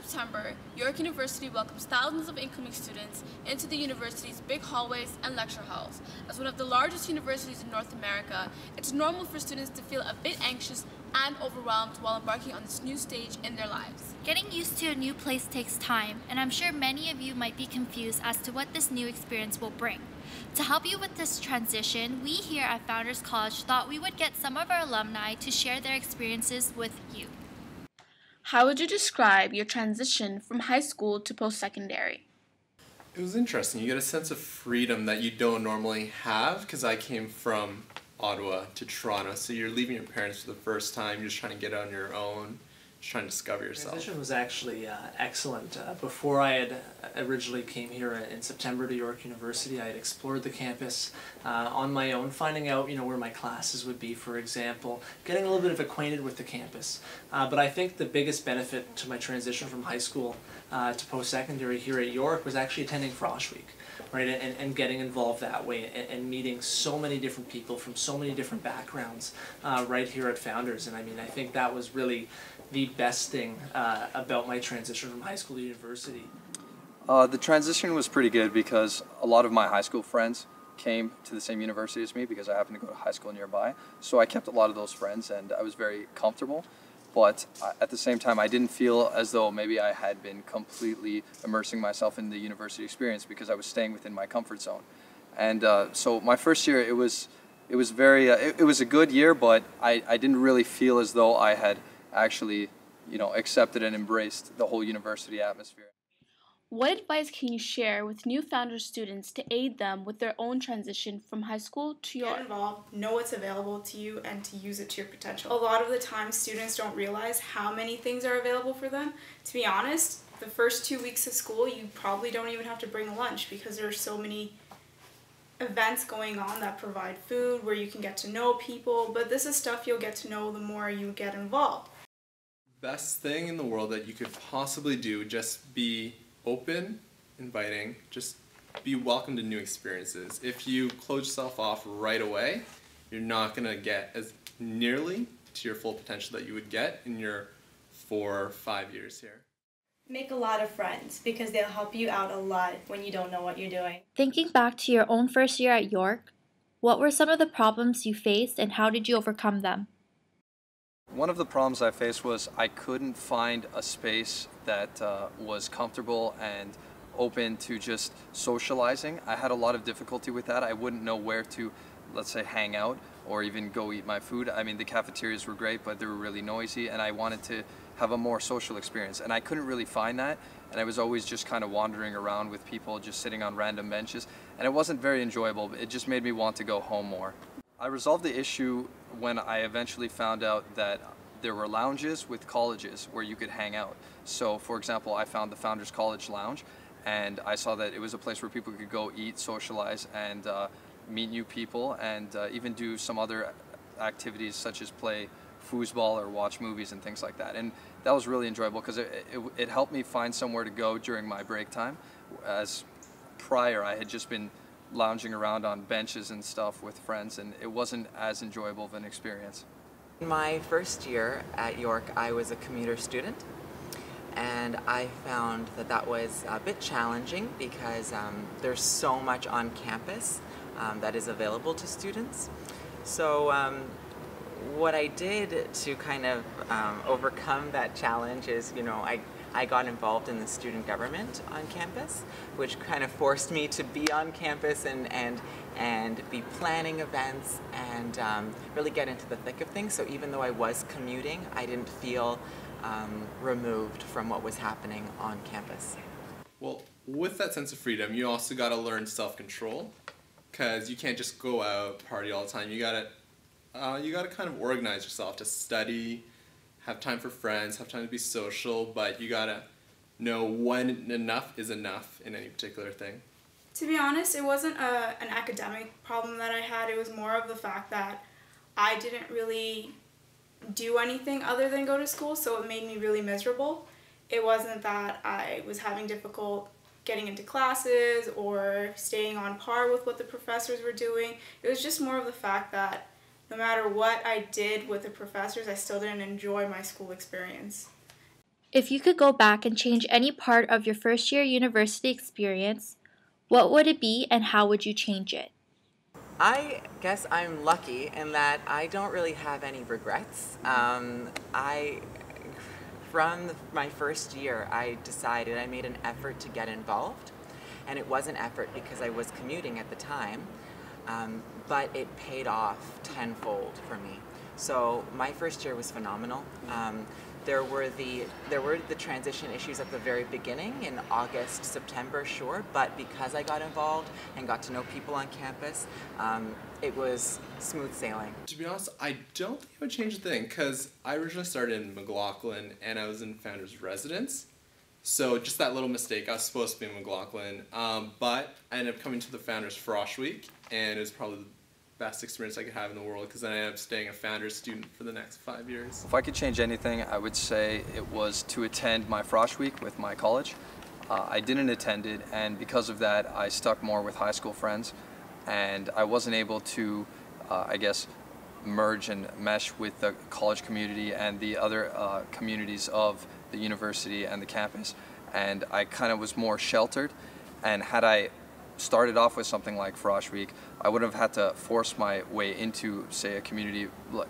September, York University welcomes thousands of incoming students into the university's big hallways and lecture halls. As one of the largest universities in North America, it's normal for students to feel a bit anxious and overwhelmed while embarking on this new stage in their lives. Getting used to a new place takes time, and I'm sure many of you might be confused as to what this new experience will bring. To help you with this transition, we here at Founders College thought we would get some of our alumni to share their experiences with you. How would you describe your transition from high school to post-secondary? It was interesting. You get a sense of freedom that you don't normally have, because I came from Ottawa to Toronto, so you're leaving your parents for the first time, you're just trying to get on your own, just trying to discover yourself. The transition was actually excellent. Before I had originally came here in September to York University, I had explored the campus on my own, finding out where my classes would be, for example, getting a little bit of acquainted with the campus. But I think the biggest benefit to my transition from high school to post-secondary here at York was actually attending Frosh Week. Right, and getting involved that way and meeting so many different people from so many different backgrounds right here at Founders. And I mean, I think that was really the best thing about my transition from high school to university. The transition was pretty good because a lot of my high school friends came to the same university as me because I happened to go to high school nearby. So I kept a lot of those friends and I was very comfortable. But at the same time, I didn't feel as though maybe I had been completely immersing myself in the university experience because I was staying within my comfort zone. And so my first year, it was a good year, but I didn't really feel as though I had actually, accepted and embraced the whole university atmosphere. What advice can you share with new Founders students to aid them with their own transition from high school to York? Get involved, know what's available to you, and to use it to your potential. A lot of the time, students don't realize how many things are available for them. To be honest, the first 2 weeks of school, you probably don't even have to bring a lunch because there are so many events going on that provide food, where you can get to know people, but this is stuff you'll get to know the more you get involved. Best thing in the world that you could possibly do, just be open, inviting, just be welcome to new experiences. If you close yourself off right away, you're not going to get as nearly to your full potential that you would get in your 4 or 5 years here. Make a lot of friends because they'll help you out a lot when you don't know what you're doing. Thinking back to your own first year at York, what were some of the problems you faced and how did you overcome them? One of the problems I faced was I couldn't find a space that was comfortable and open to just socializing. I had a lot of difficulty with that. I wouldn't know where to, let's say, hang out or even go eat my food. I mean, the cafeterias were great, but they were really noisy, and I wanted to have a more social experience, and I couldn't really find that, and I was always just kind of wandering around with people, just sitting on random benches, and it wasn't very enjoyable. It just made me want to go home more. I resolved the issue when I eventually found out that there were lounges with colleges where you could hang out. So, for example, I found the Founders College Lounge, and I saw that it was a place where people could go eat, socialize, and meet new people, and even do some other activities such as play foosball or watch movies and things like that. And that was really enjoyable because it helped me find somewhere to go during my break time, as prior I had just been lounging around on benches and stuff with friends, and it wasn't as enjoyable of an experience. In my first year at York, I was a commuter student, and I found that that was a bit challenging because there's so much on campus that is available to students. So what I did to kind of overcome that challenge is, I got involved in the student government on campus, which kind of forced me to be on campus and be planning events and really get into the thick of things. So even though I was commuting, I didn't feel removed from what was happening on campus. Well, with that sense of freedom, you also got to learn self-control, because you can't just go out, party all the time. You gotta kind of organize yourself to study, have time for friends, have time to be social, but you gotta know when enough is enough in any particular thing. To be honest, it wasn't an academic problem that I had. It was more of the fact that I didn't really do anything other than go to school, so it made me really miserable. It wasn't that I was having difficult getting into classes or staying on par with what the professors were doing. It was just more of the fact that no matter what I did with the professors, I still didn't enjoy my school experience. If you could go back and change any part of your first year university experience, what would it be and how would you change it? I guess I'm lucky in that I don't really have any regrets. From my first year, I made an effort to get involved. And it was an effort because I was commuting at the time, but it paid off tenfold for me. So my first year was phenomenal. There were the transition issues at the very beginning in August, September, sure, but because I got involved and got to know people on campus, it was smooth sailing. To be honest, I don't think I would change a thing because I originally started in McLaughlin and I was in Founders Residence. So just that little mistake, I was supposed to be in McLaughlin, but I ended up coming to the Founders Frosh Week, and it was probably the best experience I could have in the world because then I ended up staying a Founders student for the next 5 years. If I could change anything, I would say it was to attend my Frosh Week with my college. I didn't attend it, and because of that, I stuck more with high school friends, and I wasn't able to, I guess, merge and mesh with the college community and the other communities of the university and the campus, and I kind of was more sheltered. And had I started off with something like Frosh Week, I would have had to force my way into, say, a community,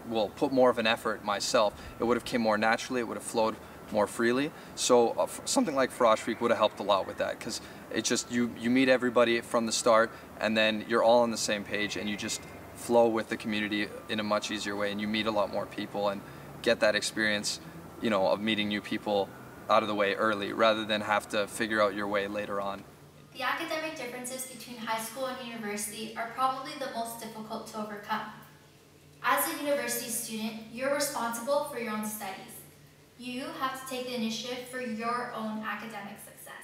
well, put more of an effort myself. It would have came more naturally, it would have flowed more freely. So something like Frosh Week would have helped a lot with that, because it's just you meet everybody from the start, and then you're all on the same page, and you just flow with the community in a much easier way, and you meet a lot more people and get that experience, you know, of meeting new people out of the way early rather than have to figure out your way later on. The academic differences between high school and university are probably the most difficult to overcome. As a university student, you're responsible for your own studies. You have to take the initiative for your own academic success.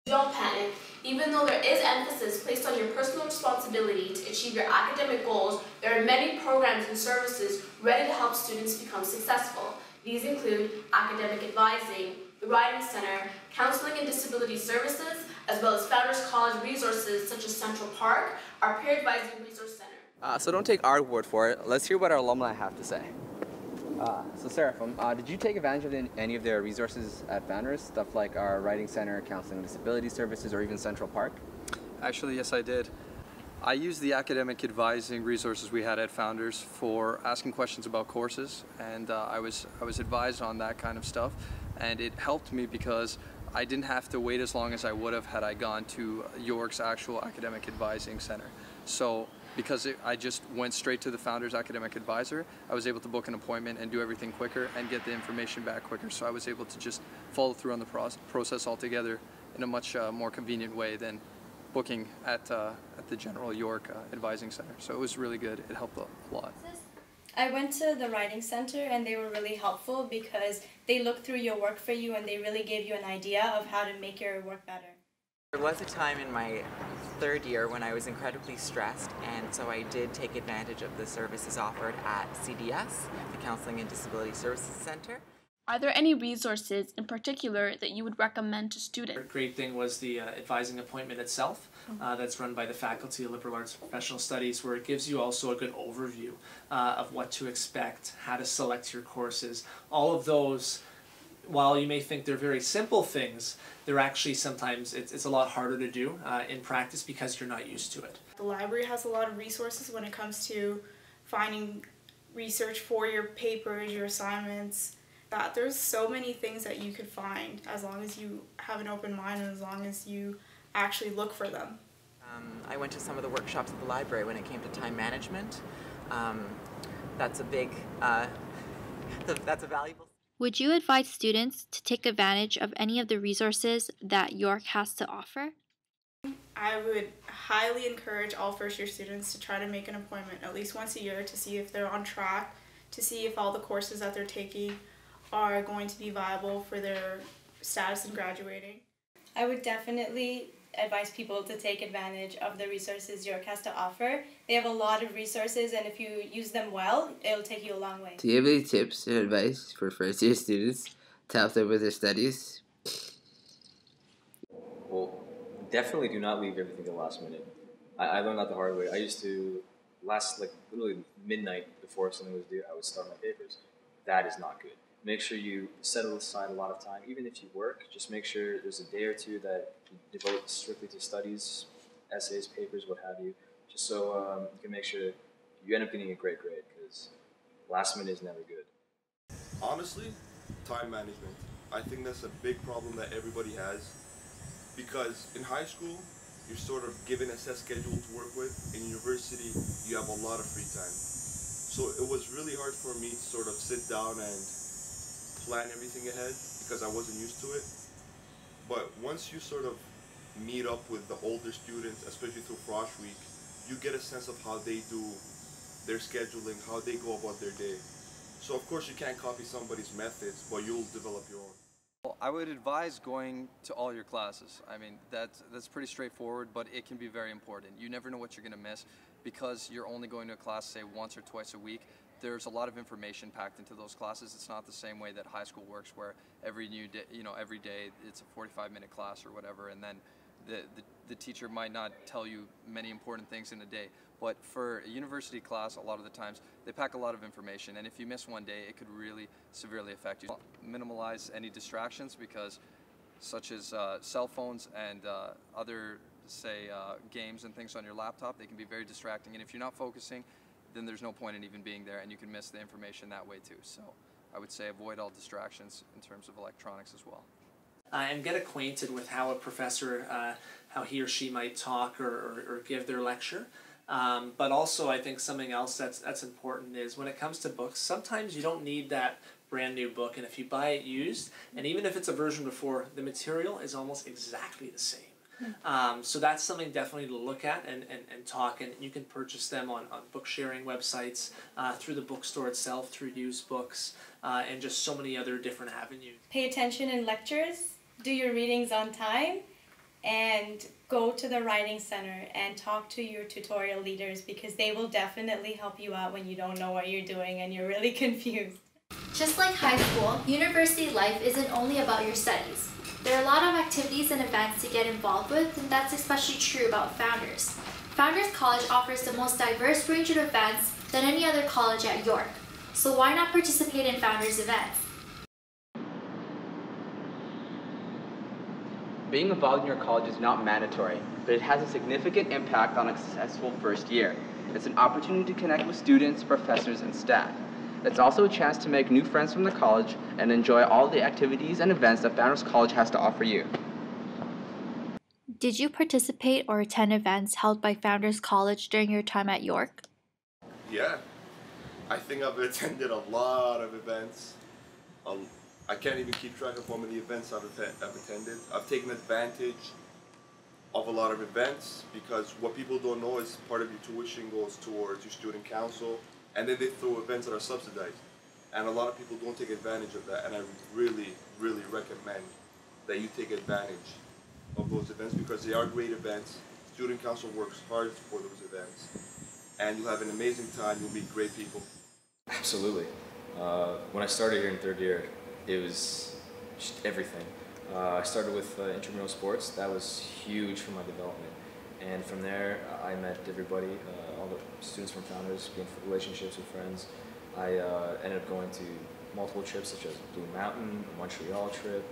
Don't panic. Even though there is emphasis placed on your personal responsibility to achieve your academic goals, there are many programs and services ready to help students become successful. These include academic advising, the Writing Center, counseling and disability services, as well as Founders College resources such as Central Park, our peer advising resource center. So don't take our word for it. Let's hear what our alumni have to say. So Seraphim, did you take advantage of any of their resources at Founders? Stuff like our Writing Center, Counseling and Disability Services, or even Central Park? Actually, yes, I did. I used the academic advising resources we had at Founders for asking questions about courses, and I was advised on that kind of stuff, and it helped me because I didn't have to wait as long as I would have had I gone to York's actual academic advising center. So because I just went straight to the Founders Academic Advisor, I was able to book an appointment and do everything quicker and get the information back quicker. So I was able to just follow through on the process altogether in a much more convenient way than booking at the general York Advising Center. So it was really good. It helped a lot. I went to the Writing Center and they were really helpful because they looked through your work for you and they really gave you an idea of how to make your work better. There was a time in my third year when I was incredibly stressed, and so I did take advantage of the services offered at CDS, the Counseling and Disability Services Center. Are there any resources in particular that you would recommend to students? A great thing was the advising appointment itself. That's run by the Faculty of Liberal Arts and Professional Studies, where it gives you also a good overview of what to expect, how to select your courses. All of those, while you may think they're very simple things, they're actually sometimes, it's a lot harder to do in practice because you're not used to it. The library has a lot of resources when it comes to finding research for your papers, your assignments. There's so many things that you could find as long as you have an open mind and as long as you actually look for them. I went to some of the workshops at the library when it came to time management. That's a big, that's a valuable. Would you advise students to take advantage of any of the resources that York has to offer? I would highly encourage all first-year students to try to make an appointment at least once a year to see if they're on track, to see if all the courses that they're taking are going to be viable for their status in graduating. I would definitely advise people to take advantage of the resources York has to offer. They have a lot of resources, and if you use them well, it'll take you a long way. Do you have any tips and advice for first-year students to help them with their studies? Well, definitely do not leave everything to the last minute. I learned that the hard way. I used to literally midnight before something was due, I would start my papers. That is not good. Make sure you set aside a lot of time. Even if you work, just make sure there's a day or two that you devote strictly to studies, essays, papers, what have you, just so you can make sure you end up getting a great grade, because last minute is never good. Honestly, time management. I think that's a big problem that everybody has, because in high school, you're sort of given a set schedule to work with. In university, you have a lot of free time. So it was really hard for me to sort of sit down and plan everything ahead because I wasn't used to it. But once you sort of meet up with the older students, especially through Frosh Week, you get a sense of how they do their scheduling, how they go about their day. So of course you can't copy somebody's methods, but you'll develop your own. Well, I would advise going to all your classes. I mean, that's pretty straightforward, but it can be very important. You never know what you're going to miss because you're only going to a class, say, once or twice a week. There's a lot of information packed into those classes. It's not the same way that high school works, where every day it's a 45-minute class or whatever, and then the teacher might not tell you many important things in a day. But for a university class, a lot of the times, they pack a lot of information, and if you miss one day, it could really severely affect you. Minimize any distractions, because such as cell phones and other, say, games and things on your laptop, they can be very distracting, and if you're not focusing, then there's no point in even being there, and you can miss the information that way too. So I would say avoid all distractions in terms of electronics as well. And get acquainted with how a professor, how he or she might talk or give their lecture. But also, I think something else that's important is when it comes to books, sometimes you don't need that brand new book, and if you buy it used, and even if it's a version before, the material is almost exactly the same. So that's something definitely to look at and talk, and you can purchase them on book sharing websites, through the bookstore itself, through used books, and just so many other different avenues. Pay attention in lectures, do your readings on time, and go to the writing center and talk to your tutorial leaders, because they will definitely help you out when you don't know what you're doing and you're really confused. Just like high school, university life isn't only about your studies. There are a lot of activities and events to get involved with, and that's especially true about Founders. Founders College offers the most diverse range of events than any other college at York. So why not participate in Founders events? Being involved in your college is not mandatory, but it has a significant impact on a successful first year. It's an opportunity to connect with students, professors, and staff. It's also a chance to make new friends from the college and enjoy all the activities and events that Founders College has to offer you. Did you participate or attend events held by Founders College during your time at York? Yeah, I think I've attended a lot of events. I can't even keep track of how many events I've attended. I've taken advantage of a lot of events, because what people don't know is part of your tuition goes towards your student council, and then they throw events that are subsidized. And a lot of people don't take advantage of that, and I really, really recommend that you take advantage of those events, because they are great events. Student council works hard for those events, and you'll have an amazing time. You'll meet great people. Absolutely. When I started here in third year, it was just everything. I started with intramural sports. That was huge for my development. And from there, I met everybody, all the students from Founders, gained relationships with friends. I ended up going to multiple trips, such as Blue Mountain, a Montreal trip.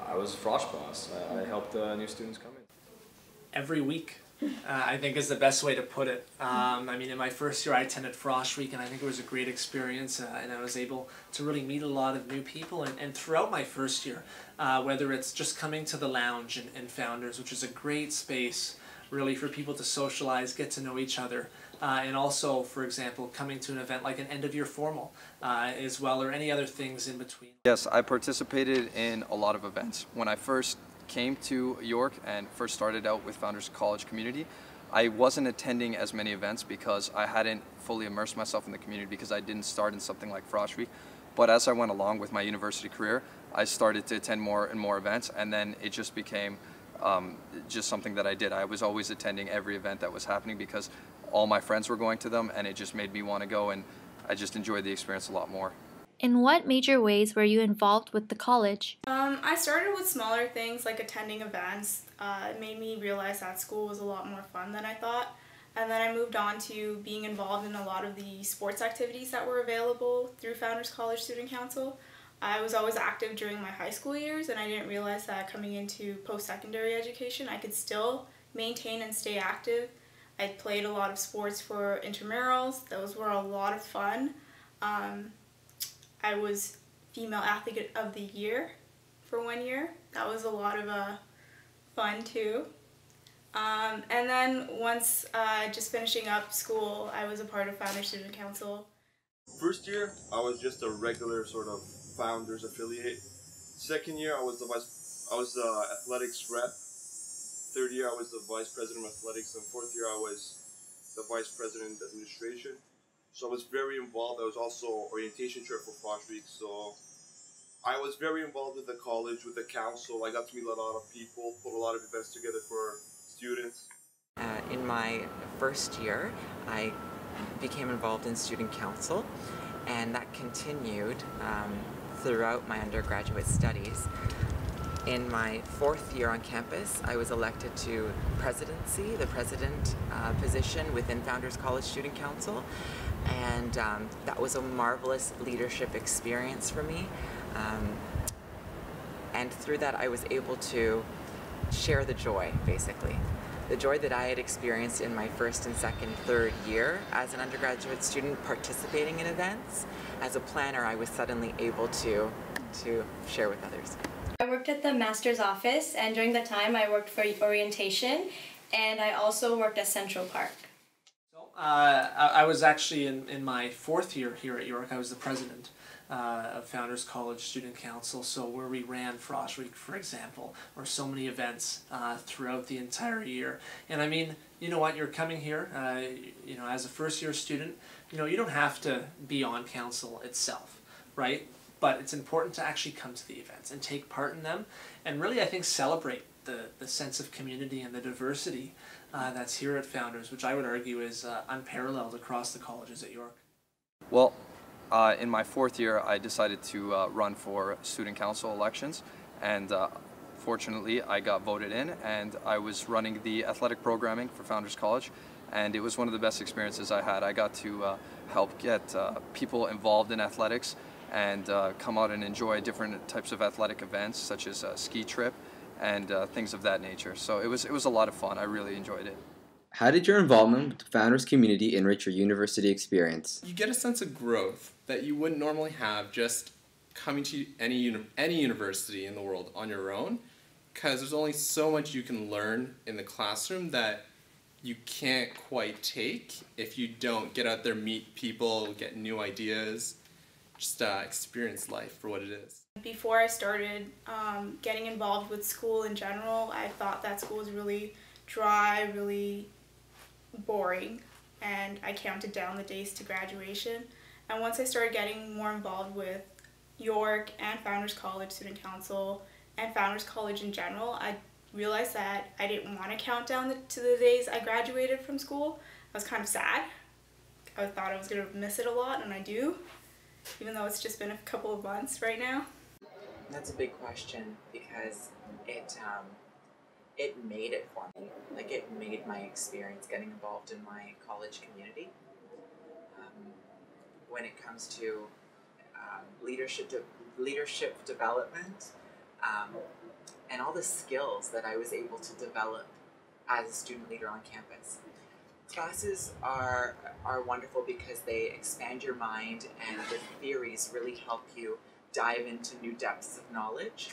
I was a frosh boss. I helped new students come in. Every week, I think, is the best way to put it. I mean, in my first year, I attended Frosh Week, and I think it was a great experience, and I was able to really meet a lot of new people. And throughout my first year, whether it's just coming to the lounge and Founders, which is a great space really for people to socialize, get to know each other, and also, for example, coming to an event like an end-of-year formal as well, or any other things in between. Yes, I participated in a lot of events. When I first came to York and first started out with Founders College community, I wasn't attending as many events because I hadn't fully immersed myself in the community, because I didn't start in something like Frosh Week. But as I went along with my university career, I started to attend more and more events, and then it just became just something that I did. I was always attending every event that was happening because all my friends were going to them, and it just made me want to go, and I just enjoyed the experience a lot more. In what major ways were you involved with the college? I started with smaller things like attending events. It made me realize that school was a lot more fun than I thought. And then I moved on to being involved in a lot of the sports activities that were available through Founders College Student Council. I was always active during my high school years, and I didn't realize that coming into post-secondary education I could still maintain and stay active. I played a lot of sports for intramurals. Those were a lot of fun. I was Female Athlete of the Year for 1 year. That was a lot of fun too. And then once just finishing up school, I was a part of Founders Student Council. First year, I was just a regular sort of Founders affiliate. Second year, I was the athletics rep. Third year, I was the vice president of athletics, and fourth year, I was the vice president of administration. So I was very involved. I was also orientation chair for Frosh Week, so I was very involved with the college, with the council. I got to meet a lot of people, put a lot of events together for students. In my first year, I became involved in student council, and that continued throughout my undergraduate studies. In my fourth year on campus, I was elected to presidency, the president position within Founders College Student Council, and that was a marvelous leadership experience for me. And through that, I was able to share the joy, basically. The joy that I had experienced in my first and second, third year as an undergraduate student participating in events. As a planner, I was suddenly able to share with others. I worked at the master's office, and during the time I worked for orientation, and I also worked at Central Park. I was actually in my fourth year here at York. I was the president of Founders College Student Council, so where we ran Frosh Week, for example, or so many events throughout the entire year. And I mean, you know what, you're coming here, you know, as a first year student, you know, you don't have to be on council itself, right? But it's important to actually come to the events and take part in them, and really, I think, celebrate the sense of community and the diversity that's here at Founders, which I would argue is unparalleled across the colleges at York. Well, in my fourth year, I decided to run for student council elections, and fortunately, I got voted in, and I was running the athletic programming for Founders College, and it was one of the best experiences I had. I got to help get people involved in athletics and come out and enjoy different types of athletic events, such as a ski trip and things of that nature. So it was a lot of fun. I really enjoyed it. How did your involvement with the Founders community enrich your university experience? You get a sense of growth that you wouldn't normally have just coming to any university in the world on your own, because there's only so much you can learn in the classroom that you can't quite take if you don't get out there, meet people, get new ideas, just experience life for what it is. Before I started getting involved with school in general, I thought that school was really dry, really boring, and I counted down the days to graduation. And once I started getting more involved with York and Founders College Student Council and Founders College in general, I realized that I didn't want to count down to the days I graduated from school. I was kind of sad. I thought I was going to miss it a lot, and I do, even though it's just been a couple of months right now. That's a big question, because it made it for me. Like, it made my experience getting involved in my college community. When it comes to leadership development, and all the skills that I was able to develop as a student leader on campus. Classes are wonderful because they expand your mind, and the theories really help you dive into new depths of knowledge,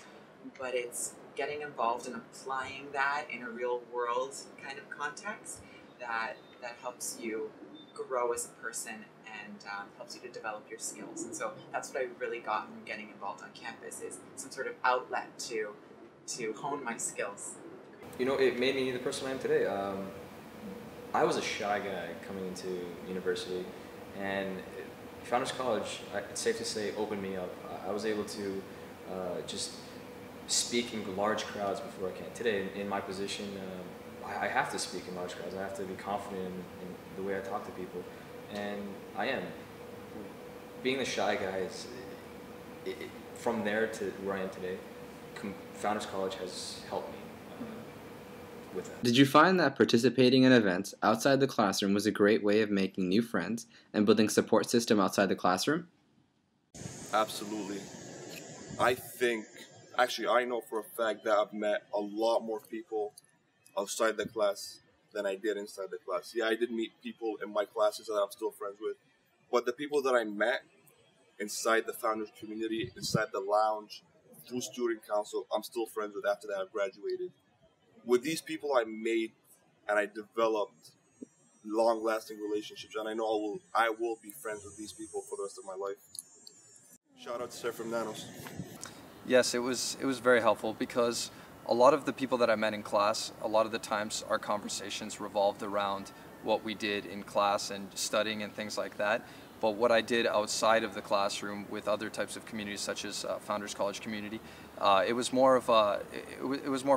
but it's getting involved in applying that in a real world kind of context that helps you grow as a person and helps you to develop your skills. And so that's what I really got from getting involved on campus, is some sort of outlet to hone my skills. You know, it made me the person I am today. I was a shy guy coming into university, and Founders College, it's safe to say, opened me up. I was able to just speak in large crowds before I can. Today, in my position, I have to speak in large crowds. I have to be confident in the way I talk to people, and I am. Being the shy guy is, from there to where I am today, Founders College has helped me with them. Did you find that participating in events outside the classroom was a great way of making new friends and building a support system outside the classroom? Absolutely. I know for a fact that I've met a lot more people outside the class than I did inside the class. Yeah, I did meet people in my classes that I'm still friends with, but the people that I met inside the founders community, inside the lounge, through student council, I'm still friends with after that I've graduated. With these people I made and I developed long-lasting relationships, and I know I will be friends with these people for the rest of my life. Shout out to Sir from Nanos. Yes, it was very helpful because a lot of the people that I met in class, a lot of the times our conversations revolved around what we did in class and studying and things like that. But what I did outside of the classroom with other types of communities, such as Founders College community, it was more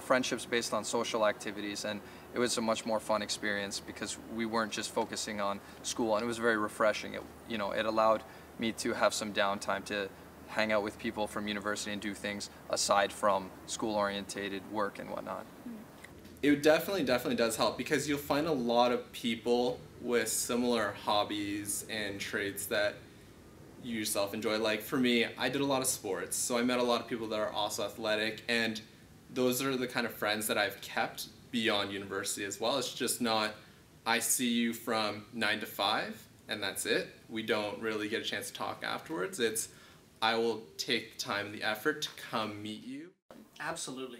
friendships based on social activities, and it was a much more fun experience because we weren't just focusing on school, and it was very refreshing. It allowed me to have some downtime to hang out with people from university and do things aside from school-orientated work and whatnot. It definitely does help because you'll find a lot of people with similar hobbies and traits that you yourself enjoy. Like for me, I did a lot of sports, so I met a lot of people that are also athletic, and those are the kind of friends that I've kept beyond university as well. It's just not, I see you from 9 to 5 and that's it. We don't really get a chance to talk afterwards. It's, I will take time and the effort to come meet you. Absolutely.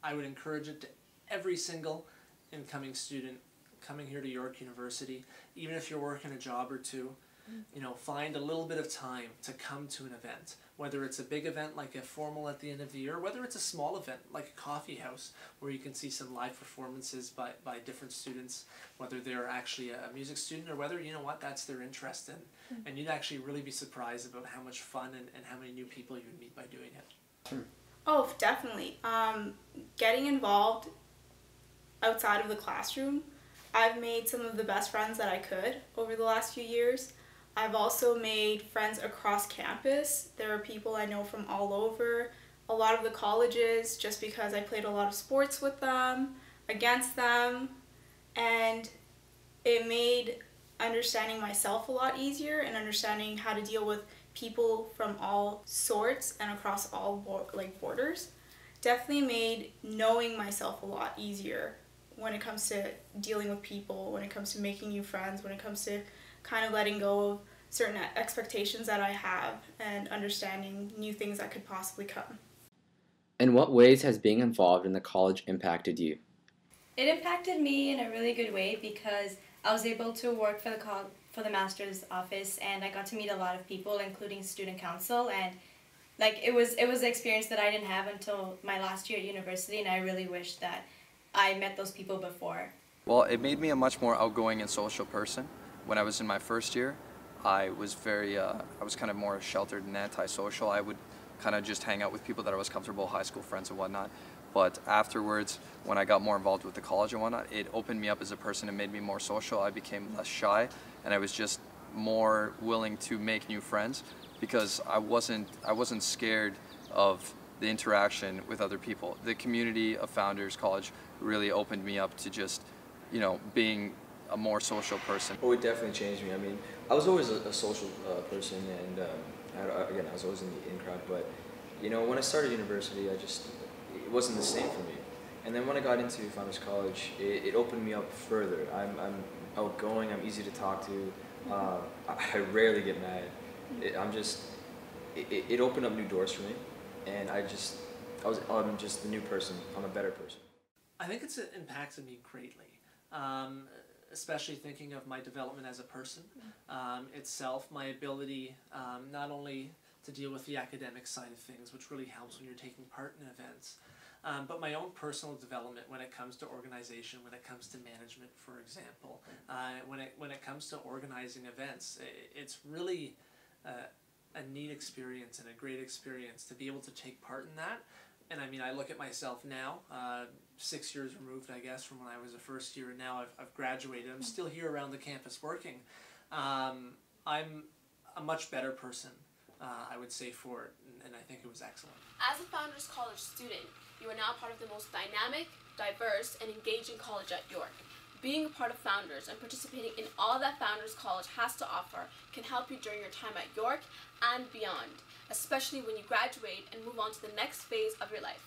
I would encourage it to every single incoming student coming here to York University, even if you're working a job or two, find a little bit of time to come to an event, whether it's a big event like a formal at the end of the year, or whether it's a small event like a coffee house where you can see some live performances by different students, whether they're actually a music student or whether, that's their interest in. And you'd actually really be surprised about how much fun and how many new people you'd meet by doing it. Oh, definitely. Getting involved outside of the classroom, I've made some of the best friends that I could over the last few years. I've also made friends across campus. There are people I know from all over, a lot of the colleges, just because I played a lot of sports with them, against them, and it made understanding myself a lot easier and understanding how to deal with people from all sorts and across all borders. Definitely made knowing myself a lot easier when it comes to dealing with people, when it comes to making new friends, when it comes to kind of letting go of certain expectations that I have and understanding new things that could possibly come. In what ways has being involved in the college impacted you? It impacted me in a really good way because I was able to work for the master's office, and I got to meet a lot of people, including student council, and it was an experience that I didn't have until my last year at university, and I really wish that I met those people before. Well, it made me a much more outgoing and social person. When I was in my first year, I was kind of more sheltered and antisocial. I would kind of just hang out with people that I was comfortable, high school friends and whatnot. But afterwards, when I got more involved with the college and whatnot, it opened me up as a person and made me more social. I became less shy, and I was just more willing to make new friends because I wasn't scared of the interaction with other people. The community of Founders College really opened me up to just, being a more social person. Oh, it definitely changed me. I mean, I was always a social person, and I was always in the in crowd. But when I started university, it wasn't the same for me. And then when I got into Founders College, it opened me up further. I'm outgoing. I'm easy to talk to. I rarely get mad. It opened up new doors for me, and I'm just a new person. I'm a better person. I think it's impacted me greatly. Especially thinking of my development as a person itself, my ability not only to deal with the academic side of things, which really helps when you're taking part in events, but my own personal development when it comes to organization, when it comes to management, for example, when it comes to organizing events. It's really a neat experience and a great experience to be able to take part in that. And I mean, I look at myself now, 6 years removed, I guess, from when I was a first year, and now I've graduated. I'm still here around the campus working. I'm a much better person, I would say, for it, and I think it was excellent. As a Founders College student, you are now part of the most dynamic, diverse, and engaging college at York. Being a part of Founders and participating in all that Founders College has to offer can help you during your time at York and beyond, especially when you graduate and move on to the next phase of your life.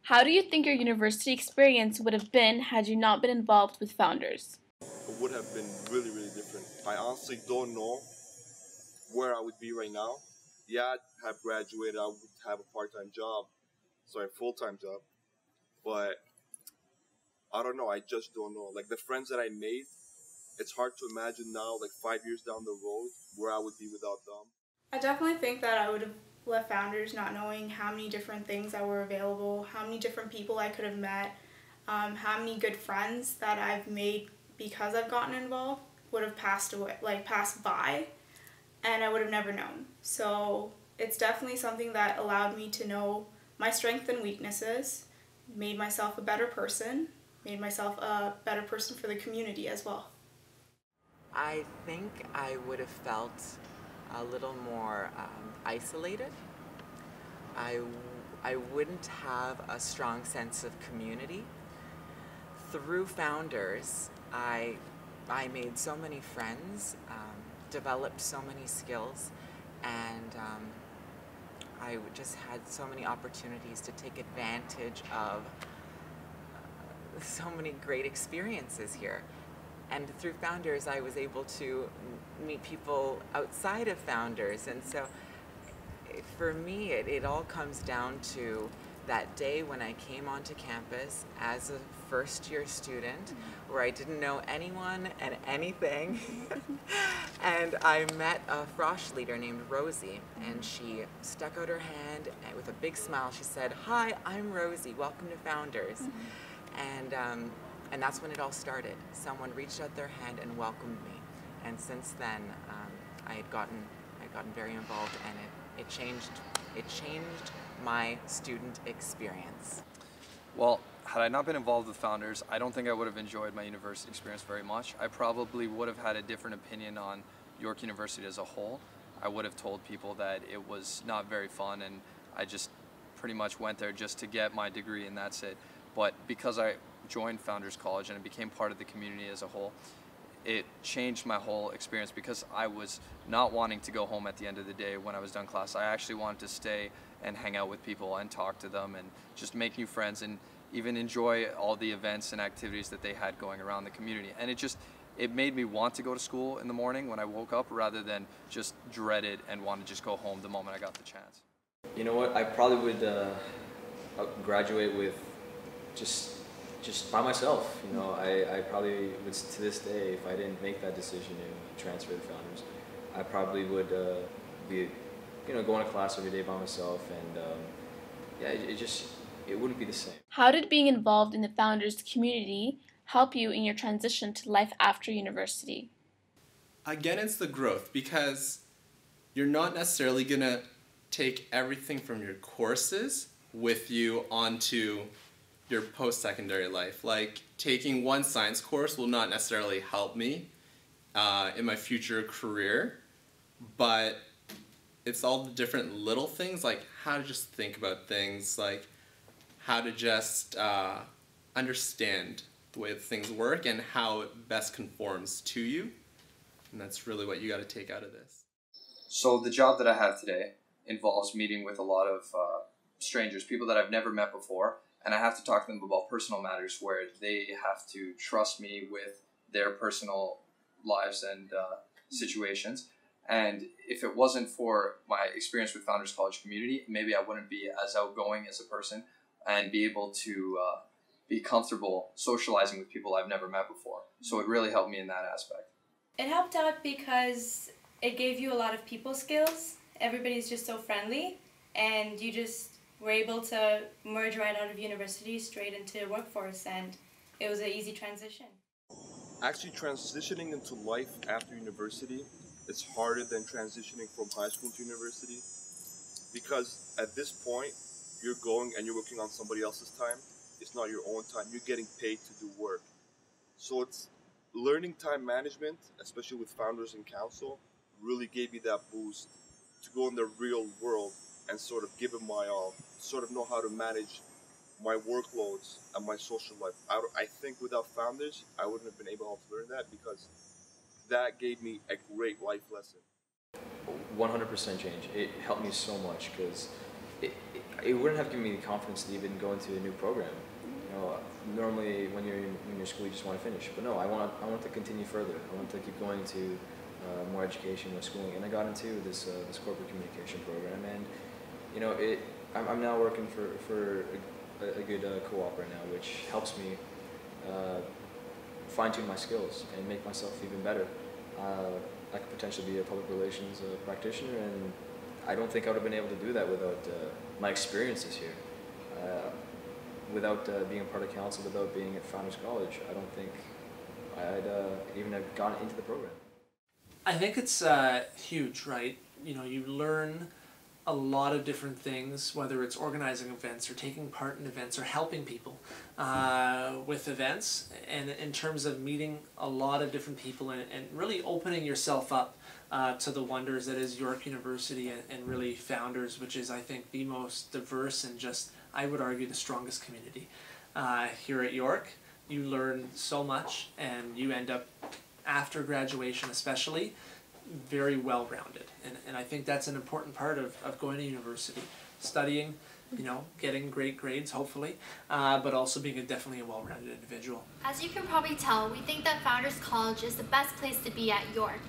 How do you think your university experience would have been had you not been involved with Founders? It would have been really, really different. I honestly don't know where I would be right now. Yeah, I'd have graduated, I would have a full-time job, but I don't know, I just don't know. Like, the friends that I made, it's hard to imagine now, like 5 years down the road, where I would be without them. I definitely think that I would have left Founders not knowing how many different things that were available, how many different people I could have met, how many good friends that I've made because I've gotten involved would have passed by, and I would have never known. So it's definitely something that allowed me to know my strengths and weaknesses, made myself a better person, made myself a better person for the community as well. I think I would have felt a little more isolated. I wouldn't have a strong sense of community. Through Founders, I made so many friends, developed so many skills, and I just had so many opportunities to take advantage of so many great experiences here. And through Founders, I was able to meet people outside of Founders. And so for me, it all comes down to that day when I came onto campus as a first-year student, where I didn't know anyone and anything. And I met a frosh leader named Rosie, and she stuck out her hand, and with a big smile, she said, "Hi, I'm Rosie, welcome to Founders." And that's when it all started. Someone reached out their hand and welcomed me. And since then, I had gotten very involved, and it changed my student experience. Well, had I not been involved with Founders, I don't think I would have enjoyed my university experience very much. I probably would have had a different opinion on York University as a whole. I would have told people that it was not very fun, and I just pretty much went there just to get my degree and that's it. But because I joined Founders College and I became part of the community as a whole, it changed my whole experience, because I was not wanting to go home at the end of the day when I was done class. I actually wanted to stay and hang out with people and talk to them and just make new friends and even enjoy all the events and activities that they had going around the community. And it made me want to go to school in the morning when I woke up, rather than just dread it and want to just go home the moment I got the chance. You know what? I probably would graduate with just by myself. You know, I probably would, to this day, if I didn't make that decision and transfer to Founders, I probably would be, going to class every day by myself, and yeah, it wouldn't be the same. How did being involved in the Founders community help you in your transition to life after university? Again, it's the growth, because you're not necessarily going to take everything from your courses with you onto your post-secondary life. Like, taking one science course will not necessarily help me in my future career, but it's all the different little things, like how to just think about things, like how to just understand the way that things work and how it best conforms to you. And that's really what you got to take out of this. So the job that I have today involves meeting with a lot of strangers, people that I've never met before, and I have to talk to them about personal matters where they have to trust me with their personal lives and situations. And if it wasn't for my experience with Founders College community, maybe I wouldn't be as outgoing as a person and be able to be comfortable socializing with people I've never met before. So it really helped me in that aspect. It helped out because it gave you a lot of people skills. Everybody's just so friendly, and you just were able to merge right out of university straight into workforce, and it was an easy transition. Actually, transitioning into life after university is harder than transitioning from high school to university, because at this point, you're going and you're working on somebody else's time. It's not your own time. You're getting paid to do work. So it's learning time management, especially with Founders and Council, really gave me that boost to go in the real world and sort of give it my all, sort of know how to manage my workloads, and my social life. I think without founders, I wouldn't have been able to learn that, because that gave me a great life lesson. 100% change. It helped me so much because it wouldn't have given me the confidence to even go into a new program. You know, normally when you're in your school, you just want to finish. But no, I want to continue further. I want to keep going to more education, more schooling. And I got into this corporate communication program, and you know, I'm now working for a good co-op right now, which helps me fine-tune my skills and make myself even better. I could potentially be a public relations practitioner, and I don't think I would have been able to do that without my experiences here. Without being a part of council, without being at Founders College, I don't think I'd even have gotten into the program. I think it's huge, right? You know, you learn a lot of different things, whether it's organizing events or taking part in events or helping people with events, and in terms of meeting a lot of different people and really opening yourself up to the wonders that is York University and really Founders, which is, I think, the most diverse and just, I would argue, the strongest community here at York. You learn so much, and you end up, after graduation especially, very well-rounded, and I think that's an important part of going to university, studying, you know, getting great grades hopefully, but also being definitely a well-rounded individual. As you can probably tell, we think that Founders College is the best place to be at York.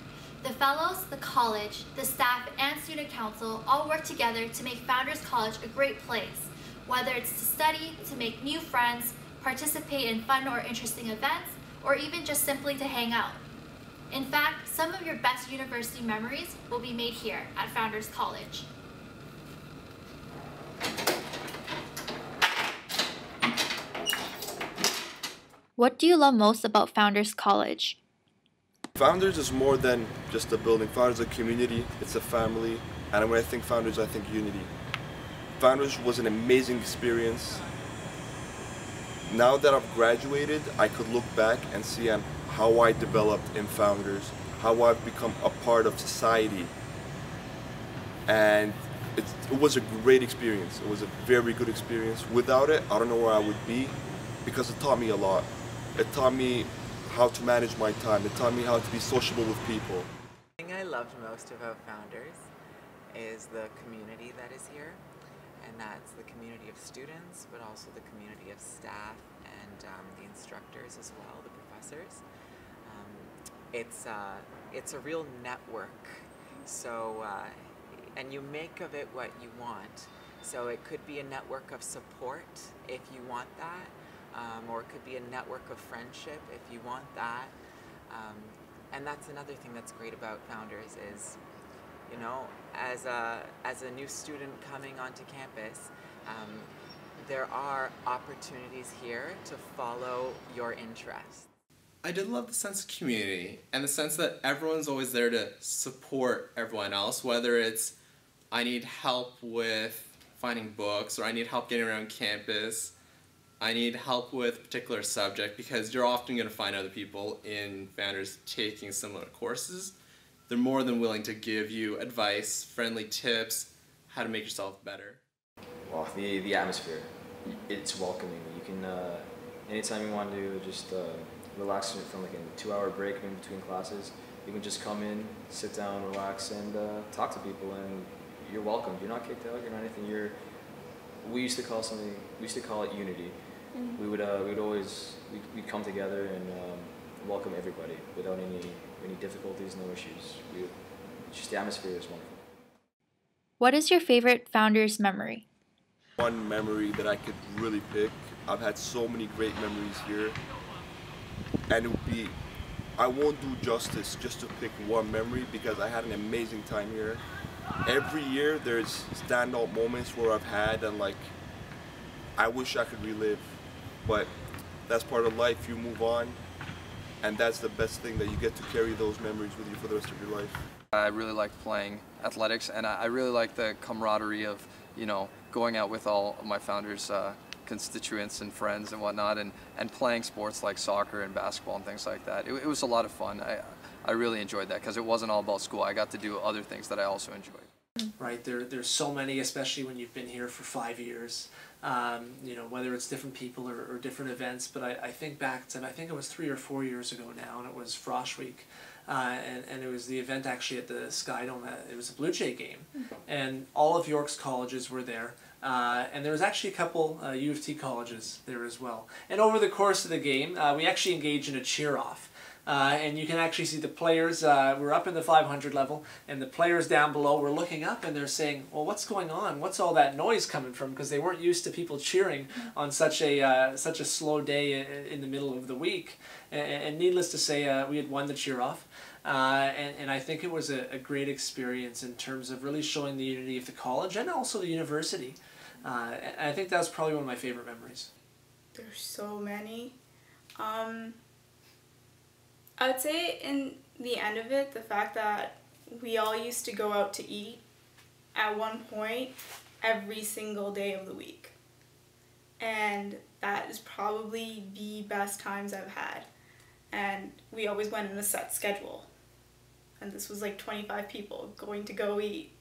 The fellows, the college, the staff, and student council all work together to make Founders College a great place, whether it's to study, to make new friends, participate in fun or interesting events, or even just simply to hang out. In fact, some of your best university memories will be made here at Founders College. What do you love most about Founders College? Founders is more than just a building. Founders is a community, it's a family, and when I think Founders, I think unity. Founders was an amazing experience. Now that I've graduated, I could look back and see how I developed in Founders, how I've become a part of society. And it was a great experience. It was a very good experience. Without it, I don't know where I would be, because it taught me a lot. It taught me how to manage my time. It taught me how to be sociable with people. The thing I loved most about Founders is the community that is here. And that's the community of students, but also the community of staff and the instructors as well, the professors. It's a real network. So, and you make of it what you want. So it could be a network of support if you want that, or it could be a network of friendship if you want that. And that's another thing that's great about Founders is, you know, as a new student coming onto campus, there are opportunities here to follow your interests. I did love the sense of community and the sense that everyone's always there to support everyone else, whether it's I need help with finding books, or I need help getting around campus, I need help with a particular subject, because you're often going to find other people in Founders taking similar courses. They're more than willing to give you advice, friendly tips, how to make yourself better. Well, the atmosphere, it's welcoming. You can, anytime you want to just relax from like a 2-hour break in between classes, you can just come in, sit down, relax, and talk to people, and you're welcomed. You're not kicked out, you're not anything. We used to call it unity. Mm-hmm. We'd come together and welcome everybody without any difficulties, no issues. Just the atmosphere is wonderful. What is your favorite Founders memory? One memory that I could really pick, I've had so many great memories here, and it would be, I won't do justice just to pick one memory, because I had an amazing time here. Every year there's standout moments where I've had and like, I wish I could relive, but that's part of life. You move on, and that's the best thing, that you get to carry those memories with you for the rest of your life. I really like playing athletics, and I really like the camaraderie of, you know, going out with all of my Founders constituents and friends and whatnot, and playing sports like soccer and basketball and things like that. It was a lot of fun. I really enjoyed that, because it wasn't all about school. I got to do other things that I also enjoyed. Right, there's so many, especially when you've been here for 5 years. You know, whether it's different people or different events. But I think back to, I think it was 3 or 4 years ago now, and it was Frosh Week, and it was the event actually at the Sky Dome. It was a Blue Jay game, and all of York's colleges were there. And there was actually a couple U of T colleges there as well. And over the course of the game, we actually engaged in a cheer-off. And you can actually see the players, we're up in the 500 level, and the players down below were looking up and they're saying, well, what's going on? What's all that noise coming from? Because they weren't used to people cheering on such a slow day in the middle of the week. And needless to say, we had won the cheer-off. And I think it was a great experience in terms of really showing the unity of the college and also the university. And I think that was probably one of my favorite memories. There's so many. I would say in the end of it, the fact that we all used to go out to eat at one point every single day of the week. And that is probably the best times I've had. And we always went in a set schedule. And this was like 25 people going to go eat.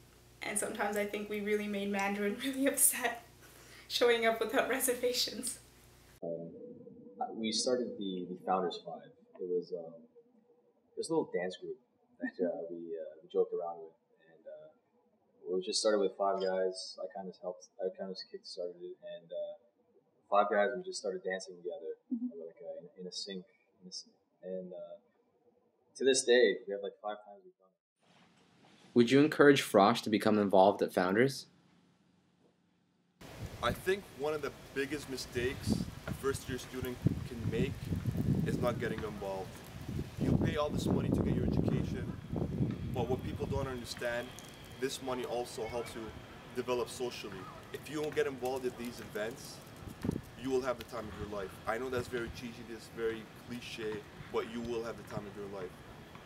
And sometimes I think we really made Mandarin really upset showing up without reservations. We started the Founders Five. It was this little dance group that we joked around with, and we just started with 5 guys. I kind of kick-started it, and 5 guys, we just started dancing together, like in a sync, and to this day, we have like 5 times we've done it. Would you encourage Frosh to become involved at Founders? I think one of the biggest mistakes a first-year student can make is not getting involved. You pay all this money to get your education, but what people don't understand, this money also helps you develop socially. If you don't get involved at these events, you will have the time of your life. I know that's very cheesy, that's very cliche, but you will have the time of your life.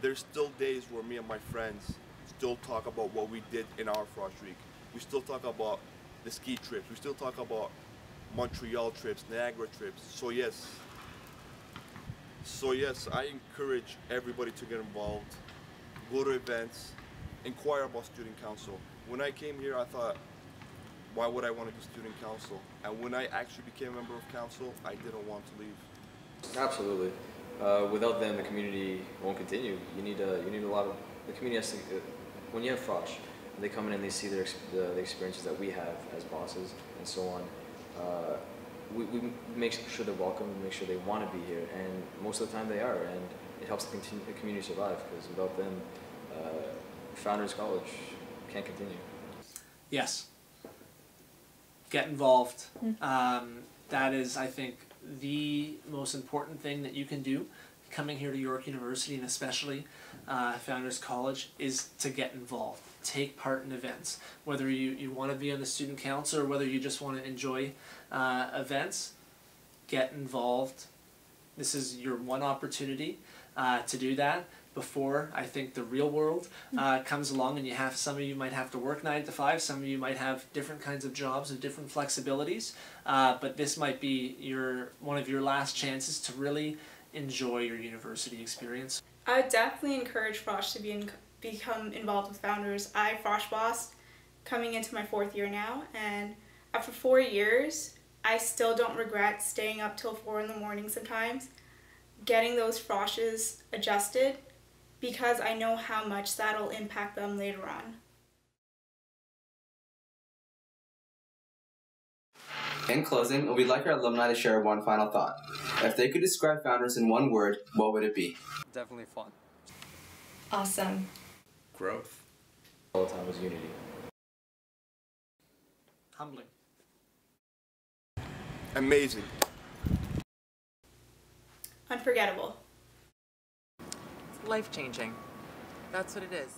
There's still days where me and my friends still talk about what we did in our Frosh Week. We still talk about the ski trips, we still talk about Montreal trips, Niagara trips. So yes, I encourage everybody to get involved, go to events, inquire about student council. When I came here, I thought, why would I want to do student council? And when I actually became a member of council, I didn't want to leave. Absolutely. Without them, the community won't continue. You need a lot of, the community has to, when you have Frosh, they come in and they see the experiences that we have as bosses and so on. We make sure they're welcome, we make sure they want to be here, and most of the time they are, and it helps the community survive, because without them, Founders College can't continue. Yes. Get involved. That is, I think, the most important thing that you can do coming here to York University, and especially Founders College, is to get involved. Take part in events. Whether you want to be on the student council or whether you just want to enjoy events, get involved. This is your one opportunity to do that before, I think, the real world comes along, and you have, some of you might have to work 9 to 5, some of you might have different kinds of jobs with different flexibilities, but this might be one of your last chances to really enjoy your university experience. I would definitely encourage Frosh to become involved with Founders. I Frosh bossed coming into my 4th year now, and after 4 years, I still don't regret staying up till 4 in the morning sometimes, getting those Froshes adjusted, because I know how much that'll impact them later on. In closing, we'd like our alumni to share one final thought. If they could describe Founders in one word, what would it be? Definitely fun. Awesome. Growth. All the time was unity. Humbling. Amazing. Unforgettable. It's life-changing. That's what it is.